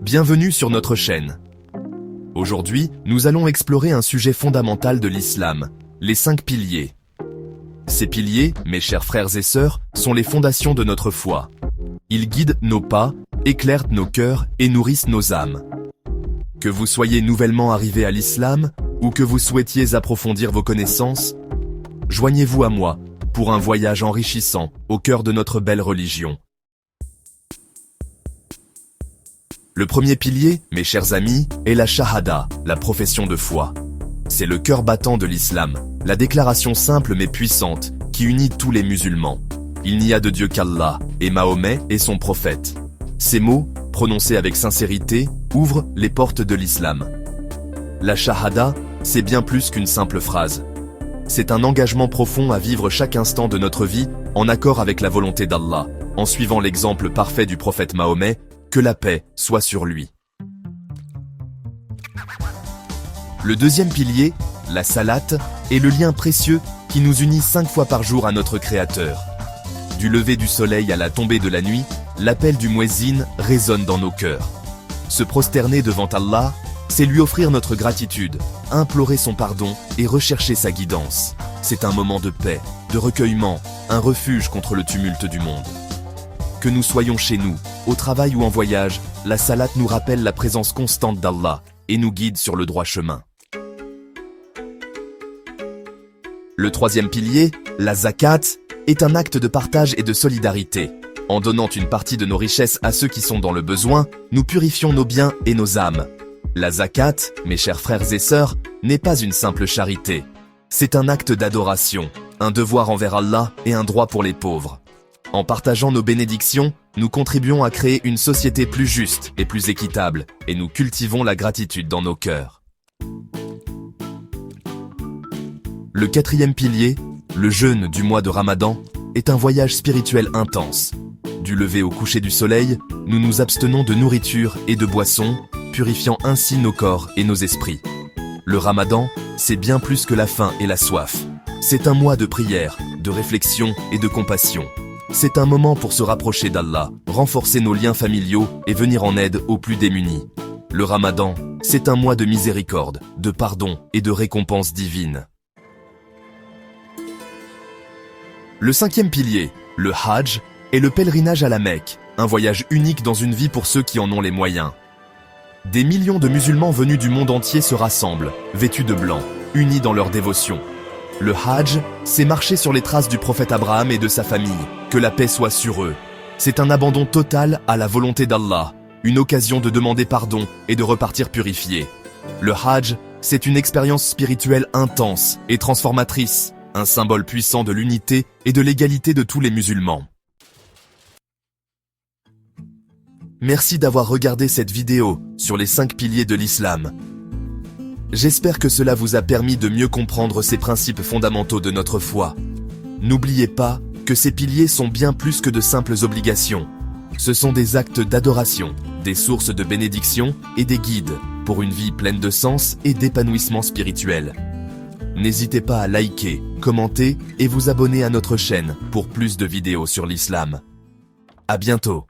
Bienvenue sur notre chaîne. Aujourd'hui, nous allons explorer un sujet fondamental de l'islam, les 5 piliers. Ces piliers, mes chers frères et sœurs, sont les fondations de notre foi. Ils guident nos pas, éclairent nos cœurs et nourrissent nos âmes. Que vous soyez nouvellement arrivé à l'islam ou que vous souhaitiez approfondir vos connaissances, joignez-vous à moi pour un voyage enrichissant au cœur de notre belle religion. Le premier pilier, mes chers amis, est la shahada, la profession de foi. C'est le cœur battant de l'islam, la déclaration simple mais puissante qui unit tous les musulmans. Il n'y a de Dieu qu'Allah, et Mahomet est son prophète. Ces mots, prononcés avec sincérité, ouvrent les portes de l'islam. La shahada, c'est bien plus qu'une simple phrase. C'est un engagement profond à vivre chaque instant de notre vie en accord avec la volonté d'Allah, en suivant l'exemple parfait du prophète Mahomet, que la paix soit sur lui. Le deuxième pilier, la salate, est le lien précieux qui nous unit 5 fois par jour à notre Créateur. Du lever du soleil à la tombée de la nuit, l'appel du muezzin résonne dans nos cœurs. Se prosterner devant Allah, c'est lui offrir notre gratitude, implorer son pardon et rechercher sa guidance. C'est un moment de paix, de recueillement, un refuge contre le tumulte du monde. Que nous soyons chez nous, au travail ou en voyage, la salate nous rappelle la présence constante d'Allah et nous guide sur le droit chemin. Le troisième pilier, la zakat, est un acte de partage et de solidarité. En donnant une partie de nos richesses à ceux qui sont dans le besoin, nous purifions nos biens et nos âmes. La zakat, mes chers frères et sœurs, n'est pas une simple charité. C'est un acte d'adoration, un devoir envers Allah et un droit pour les pauvres. En partageant nos bénédictions, nous contribuons à créer une société plus juste et plus équitable, et nous cultivons la gratitude dans nos cœurs. Le quatrième pilier, le jeûne du mois de Ramadan, est un voyage spirituel intense. Du lever au coucher du soleil, nous nous abstenons de nourriture et de boissons, purifiant ainsi nos corps et nos esprits. Le Ramadan, c'est bien plus que la faim et la soif. C'est un mois de prière, de réflexion et de compassion. C'est un moment pour se rapprocher d'Allah, renforcer nos liens familiaux et venir en aide aux plus démunis. Le Ramadan, c'est un mois de miséricorde, de pardon et de récompense divine. Le cinquième pilier, le Hajj, est le pèlerinage à la Mecque, un voyage unique dans une vie pour ceux qui en ont les moyens. Des millions de musulmans venus du monde entier se rassemblent, vêtus de blanc, unis dans leur dévotion. Le Hajj, c'est marcher sur les traces du prophète Abraham et de sa famille, que la paix soit sur eux. C'est un abandon total à la volonté d'Allah, une occasion de demander pardon et de repartir purifié. Le Hajj, c'est une expérience spirituelle intense et transformatrice, un symbole puissant de l'unité et de l'égalité de tous les musulmans. Merci d'avoir regardé cette vidéo sur les 5 piliers de l'islam. J'espère que cela vous a permis de mieux comprendre ces principes fondamentaux de notre foi. N'oubliez pas que ces piliers sont bien plus que de simples obligations. Ce sont des actes d'adoration, des sources de bénédiction et des guides pour une vie pleine de sens et d'épanouissement spirituel. N'hésitez pas à liker, commenter et vous abonner à notre chaîne pour plus de vidéos sur l'islam. À bientôt.